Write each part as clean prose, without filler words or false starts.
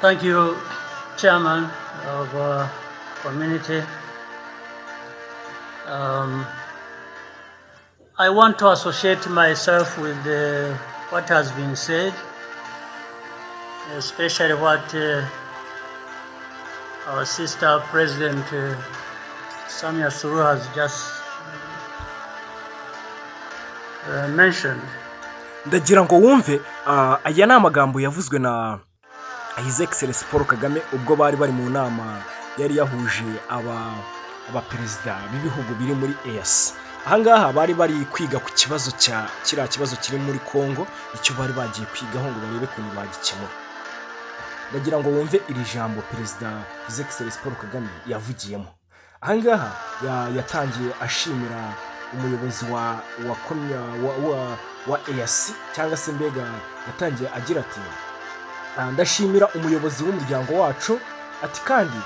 Thank you, Chairman of Community. I want to associate myself with what has been said, especially what our sister President Samia Suluhu has just mentioned. ndagira ngo wumve aya ni amagambo yavuzwe na His Excellency Paul Kagame ubwo bari mu nama yari yahuje aba perezida b'ibihugu biri muri EAC. Ahangaha bari kwiga ku kibazo kiriya kibazo kiri muri Congo, icyo bari bagiye kwigaho ngo barebe ukuntu bagikemura. Ndagira ngo wumve iri jambo Perezida His Excellency Paul Kagame yavugiyemo. Ahangaha yatangiye ashimira umuyobozi wa EAC cyangwa se mbega yatangiye agira ati ndashimira umuyobozi w'umuryango wacu ati kandi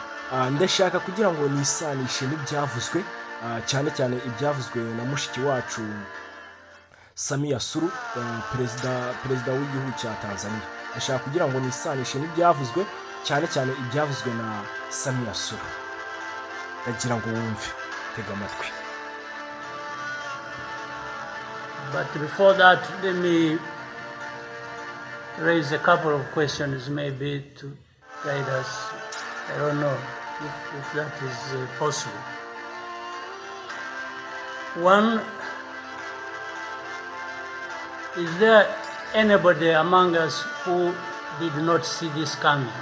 ndashaka kugira ngo nisanishe n'ibyavuzwe cyane cyane ibyavuzwe na mushiki wacu Samia Suluhu perezida w'igihugu cya Tanzania. Ndashaka kugira ngo nisanishe n'ibyavuzwe cyane cyane ibyavuzwe na Samia Suluhu. Ndagira ngo wumve, tega amatwi. But before that, let me raise a couple of questions maybe to guide us. I don't know if that is possible. One, is there anybody among us who did not see this coming?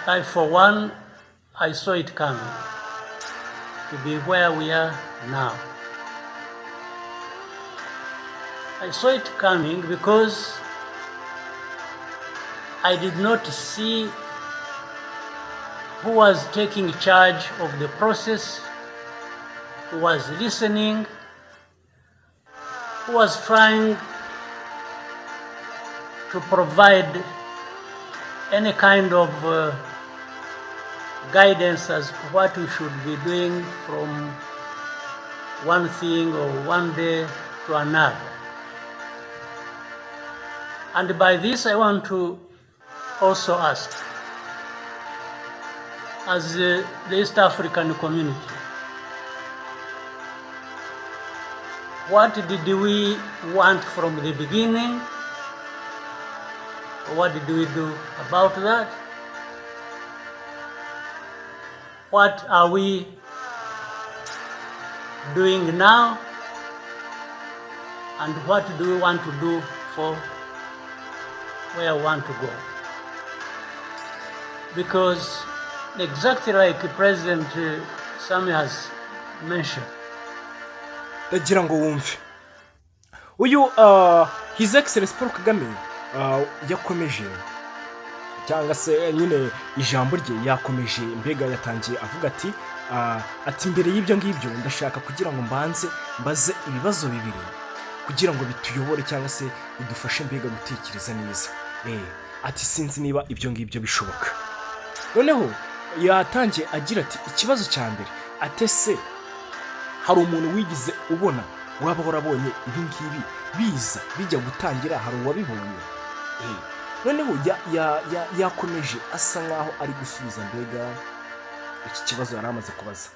I for one, I saw it coming, to be where we are now. I saw it coming because I did not see who was taking charge of the process, who was listening, who was trying to provide any kind of guidance as to what we should be doing from one thing or one day to another. And by this I want to also ask, as the East African community, what did we want from the beginning? What did we do about that? What are we doing now? And what do we want to do for where we want to go? Because exactly like President Samia has mentioned, ndagira ngo wumve uyu His Excellency Paul Kagame yakomeje cyangwa se nyine ijambo rye yakomeje mbega yatangiye avuga ati mbere y'ibyo ngibyo ndashaka kugira ngo mbaze ibibazo bibiri kugira ngo bituyobore cyangwa se bidufashe mbega gutekereza neza. Ati sinzi niba ibyo ngibyo bishoboka. Noneho yatangiye agira ati ikibazo cya mbere atese hari umuntu wigize ubona waba warabonye ibi ngibi biza bijya gutangira, hari uwabibonye? Noneho yakomeje asa nkaho ari gusubiza mbega iki kibazo yari amaze kubaza.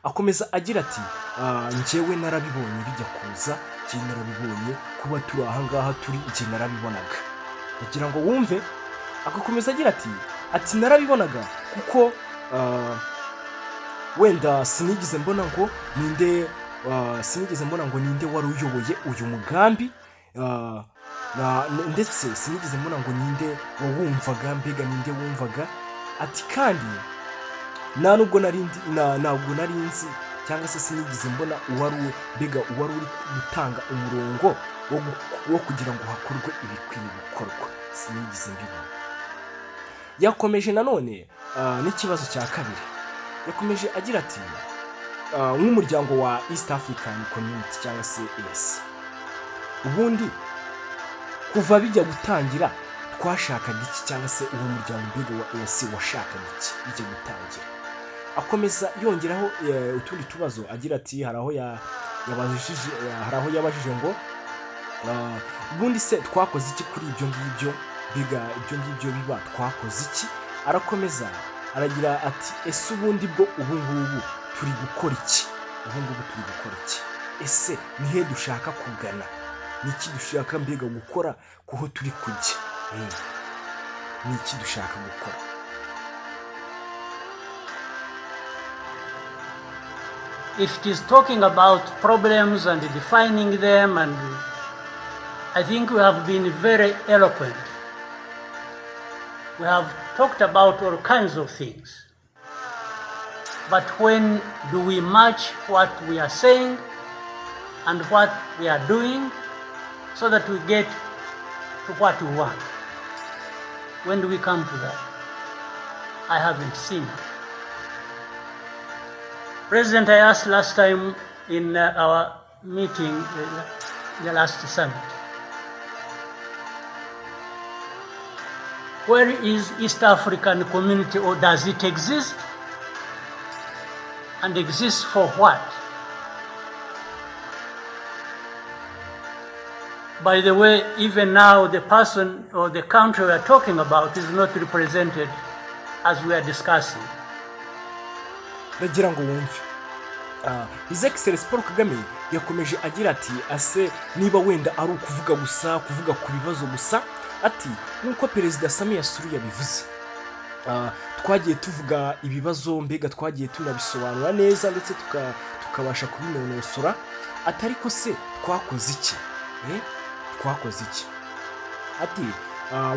Akomeza agira ati njyewe narabibonye bijya kuza, njye narabibonye kuba turi aha ngaha turi, njye narabibonaga. Ndagira ngo wumve. Agakomeza agira ati narabibonaga kuko wenda sinigeze mbona ngo ninde wari uyoboye uyu mugambi, ndetse sinigeze mbona ngo ninde wawumvaga, mbega ninde wumvaga. Ati kandi ntabwo nari nzi cyangwa se sinigeze mbona uwari uri gutanga umurongo wo kugira ngo hakorwe ibikwiye gukorwa, sinigeze mbibona. Yakomeje nanone n'ikibazo cya kabiri. Yakomeje agira ati nk'umuryango wa East African Community cyangwa se EAC, ubundi kuva bijya gutangira twashakaga iki, cyangwa se uwo muryango mbega wa EAC washakaga iki bijya gutangira? Akomeza yongeraho utundi tubazo agira ati hari aho yabajije ngo ubundi se twakoze iki kuri ibyo ngibyo mbega ibyo ngibyo biba twakoze iki? Arakomeza aragira ati ese ubundi bwo ubu ngubu turi gukora iki? Ese nihe dushaka kugana? Niki dushaka mbega gukora kuho turi kujya? Niki dushaka gukora? If it is talking about problems and defining them, and I think we have been very eloquent. We have talked about all kinds of things. But when do we match what we are saying and what we are doing so that we get to what we want? When do we come to that? I haven't seen it. President, I asked last time in our meeting, the last summit, where is East African community, or does it exist? And exists for what? By the way, even now the person or the country we are talking about is not represented as we are discussing. Ndagira ngo wumve His Excellency Paul Kagame yakomeje agira ati ase niba wenda ari ukuvuga gusa kuvuga ku bibazo gusa, ati nkuko Perezida Samia Suluhu yabivuze, twagiye tuvuga ibibazo mbega twagiye tunabisobanura neza ndetse tukabasha kubinonosora, atari ko se twakoze iki? Twakoze iki? Ati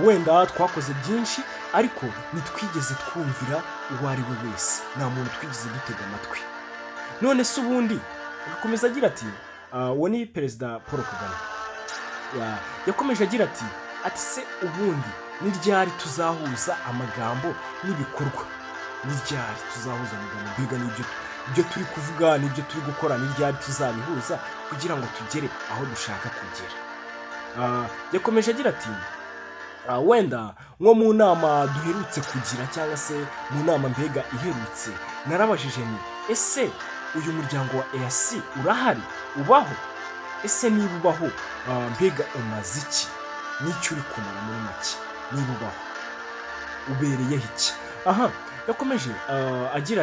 wenda twakoze byinshi ariko nitwigeze twumvira uwo ari we wese, nta muntu twigeze dutega amatwi. None se ubundi agakomeza agira ati uwo ni Perezida Paul Kagame yakomeje agira ati se ubundi ni ryari tuzahuza amagambo n'ibikorwa? Ni ryari tuzahuza amagambo mbega n'ibyo turi kuvuga n'ibyo turi gukora? Ni ryari tuzabihuza kugira ngo tugere aho dushaka kugera? Yakomeje agira ati wenda nko mu nama duherutse kugira cyangwa se mu nama mbega iherutse, narabajije ni ese uyu muryango wa EAC urahari, ubaho? Ese niba ubaho mbega umaze iki? N'icyo uri kumara muri make? Niba ubaho ubereyeho iki? Yakomeje agira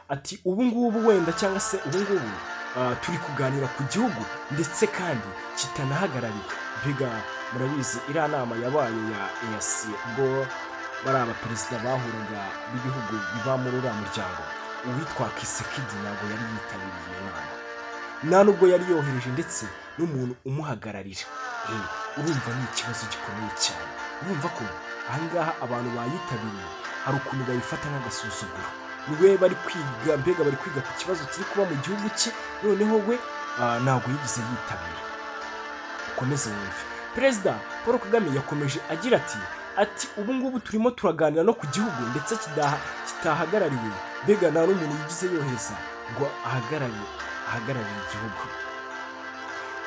ati ubu ngubu wenda cyangwa se ubu ngubu turi kuganira ku gihugu ndetse kandi kitanahagarariwe. Mbega murabizi iriya nama yabaye ya EAC ubwo bari abaperezida bahuraga b'ibihugu biba muri uriya muryango, uwitwa Kisekedi ntabwo yari yitabiriye iyo nama, nta nubwo yari yohereje ndetse n'umuntu umuhagararira. Urumva ni ikibazo gikomeye cyane. Urumva ko ahangaha abantu bayitabiriye hari ukuntu bayifata nk'agasuzuguro. Niwe bari kwiga mbega bari kwiga ku kibazo kiri kuba mu gihugu cye, noneho we ntabwo yigize yitabira. Ukomeze wumve. Perezida Paul Kagame yakomeje agira ati ubu ngubu turimo turaganira no ku gihugu ndetse kitahagarariwe, mbega nta n'umuntu yigize yohereza ngo ahagararire igihugu,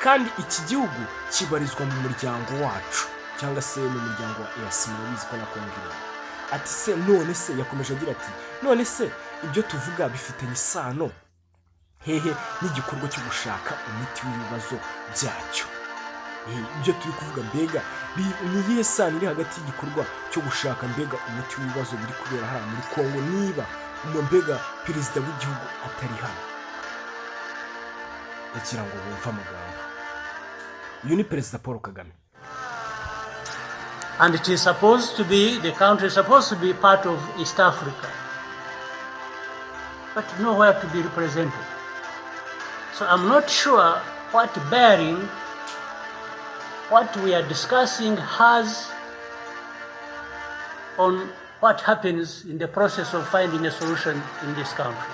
kandi iki gihugu kibarizwa mu muryango wacu cyangwa se mu muryango wa EAC, murabizi ko nakongera. Ati se none se, yakomeje agira ati none se ibyo tuvuga bifitanye isano hehe n'igikorwa cyo gushaka umuti w'ibibazo byacyo? Ibyo turi kuvuga mbega ni iyihe sano iri hagati y'igikorwa cyo gushaka mbega umuti w'ibibazo biri kubera hano muri Kongo niba mbega perezida w'igihugu atari hano? Ndagira ngo bumve amagambo. Uyu ni Perezida Paul Kagame. And it is supposed to be, the country is supposed to be part of East Africa, but nowhere to be represented. So I'm not sure what bearing what we are discussing has on what happens in the process of finding a solution in this country.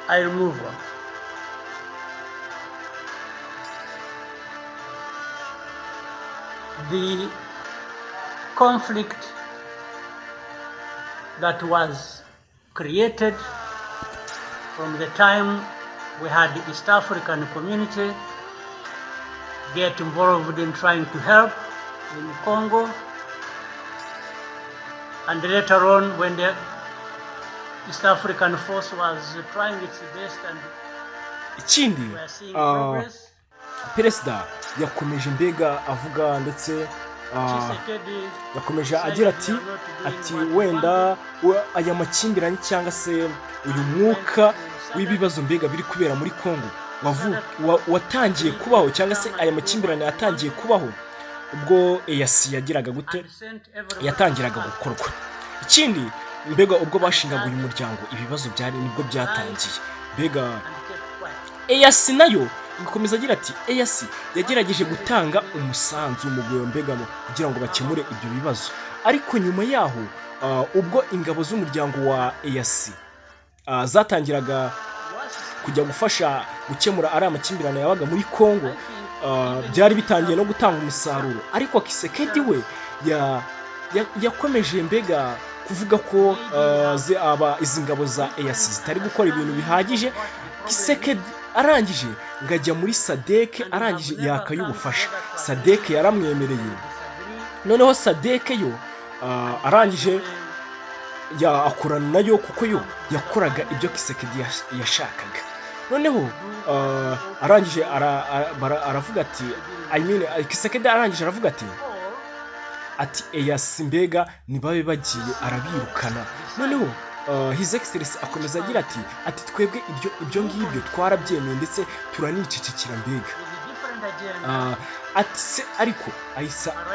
I'll move on. The conflict that was created from the time we had the East African community get involved in trying to help in Congo, and later on when the East African force was trying its best and ikindi we are seeing progress. Perezida yakomeje mbega avuga ndetse yakomeje agira ati wenda aya makimbirane cyangwa se uyu mwuka w'ibibazo mbega biri kubera muri Kongo watangiye kubaho cyangwa se aya makimbirane yatangiye kubaho ubwo EAC yagiraga gute yatangiraga gukorwa. Ikindi mbega ubwo bashingaga uyu muryango ibibazo byari nibwo byatangiye mbega EAC nayo igakomeza agira ati EAC yagerageje gutanga umusanzu mu guyombegamo kugira ngo bakemure ibyo bibazo, ariko nyuma yaho ubwo ingabo z'umuryango wa EAC zatangiraga kujya gufasha gukemura ari amakimbirane yabaga muri Kongo, byari bitangiye no gutanga umusaruro, ariko Kisekedi we yakomeje mbega kuvuga ko izi ngabo za EAC zitari gukora ibintu bihagije. Kisekedi arangije ngajya muri SADC, arangije yakaye ubufasha. SADC yaramwemereye, noneho SADC yo arangije akorana nayo kuko yo yakoraga ibyo Kisekedi yashakaga. Noneho arangije aravuga ati Kisekedi arangije aravuga ati EAC mbega nibabe bagiye arabirukana. Noneho His Excellency akomeza agira ati twebwe ibyo ngibyo twarabyemeye ndetse turanicecekera mbega ati se ariko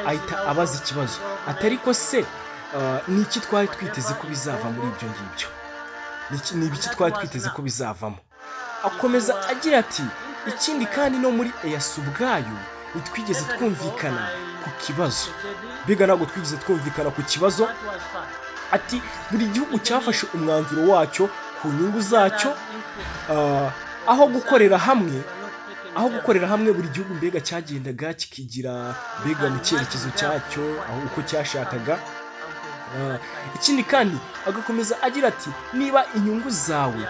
ahita abaza ikibazo ariko se ni iki twari twiteze ko bizava muri ibyo ngibyo, ni ibiki twari twiteze ko bizavamo. Akomeza agira ati ikindi kandi no muri EAC ubwayo nitwigeze twumvikana ku kibazo, mbega ntabwo twigeze twumvikana ku kibazo. Ati buri gihugu cyafashe umwanzuro wacyo ku nyungu zacyo, aho gukorera hamwe buri gihugu mbega cyagendaga kikigira mbega mu cyerekezo cyacyo aho uko cyashakaga. Ikindi kandi agakomeza agira ati niba inyungu zawe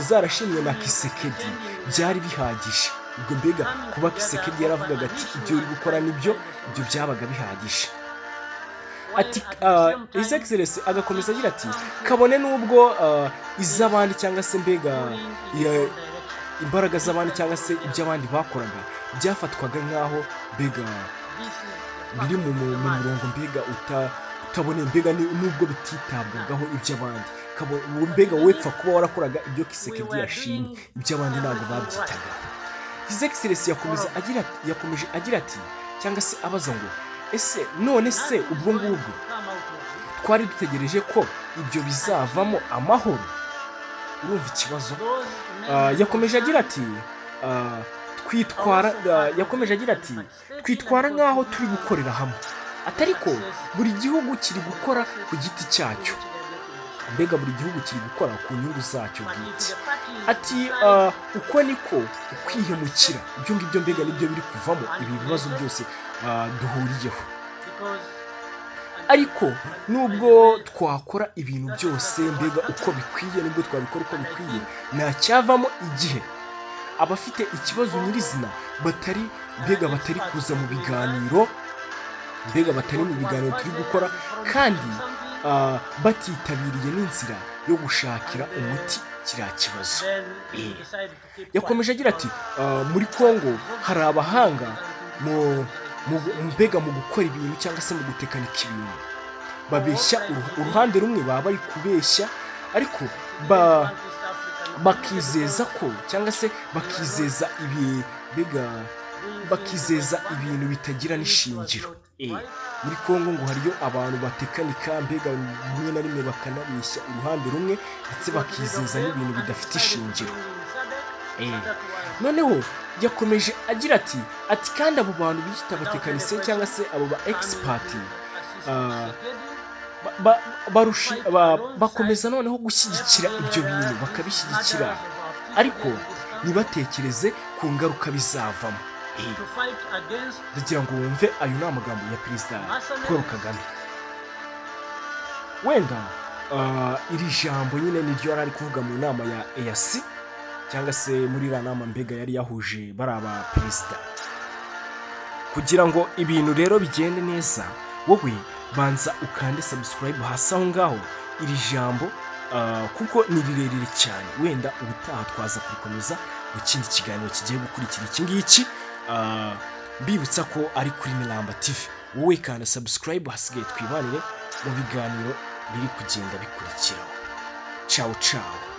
zarashimwe na Kisekedi byari bihagije, ubwo mbega kuba Kisekedi yaravugaga ati ibyo uri gukora nibyo byabaga bihagije. Ati His Excellency agakomeza agira ati kabone n'ubwo iz'abandi cyangwa se mbega imbaraga z'abandi cyangwa se iby'abandi bakoraga byafatwaga nk'aho mbega biri mu murongo mbega utaboneye mbega nubwo bititabwagaho iby'abandi, mbega wepfa kuba warakoraga ibyo Kisekedi yashimye, iby'abandi ntabwo babyitagaho. His Excellency yakomeje agira ati cyangwa se abaza ngo ese none se ubwo ngubwo twari dutegereje ko ibyo bizavamo amahoro? Urumva ikibazo? Yakomeje agira ati twitwara nk'aho turi gukorera hamwe, atariko buri gihugu kiri gukora ku giti cyacyo, mbega buri gihugu kiri gukora ku nyungu zacyo bwite. Ati uko niko ukwihemukira, ibyo ngibyo mbega nibyo biri kuvamo ibi bibazo byose duhuriyeho. Ariko nubwo twakora ibintu byose mbega uko bikwiye, nubwo twabikora uko bikwiye, nta cyavamo igihe abafite ikibazo nyirizina batari kuza mu biganiro, mbega batari mu biganiro turi gukora, kandi batitabiriye n'inzira yo gushakira umuti kiriya kibazo. Yakomeje agira ati muri Kongo hari abahanga mbega mu gukora ibintu cyangwa se mu gutekinika ibintu, babeshya uruhande rumwe baba bari kubeshya, ariko bakizeza ko cyangwa se bakizeza ibintu bitagira n'ishingiro. Muri Kongo ngo hariyo abantu batekinika mbega rimwe na rimwe bakanabeshya uruhande rumwe ndetse bakizeza n'ibintu bidafite ishingiro. Noneho yakomeje agira ati kandi abo bantu bita abatekinisiye cyangwa se abo ba expert bakomeza noneho gushyigikira ibyo bintu, bakabishyigikira, ariko ntibatekereze ku ngaruka bizavamo. Ndagira ngo wumve ayo ni amagambo ya Perezida Paul Kagame. Wenda iri jambo nyine niryo yari ari kuvuga mu nama ya EAC cyangwa se muri iriya nama mbega yari yahuje bari aba perezida. Kugira ngo ibintu rero bigende neza, wowe banza ukande subscribe hasi aho ngaho, iri jambo kuko ni rirerire cyane, wenda ubutaha twaza kubikomeza mu kindi kiganiro kigiye gukurikira iki ngiki. Mbibutsa ko ari kuri Miramba TV. Wowe kanda subscribe, hasigaye twibanire mu biganiro biri kugenda bikurikiraho. Ciao ciao.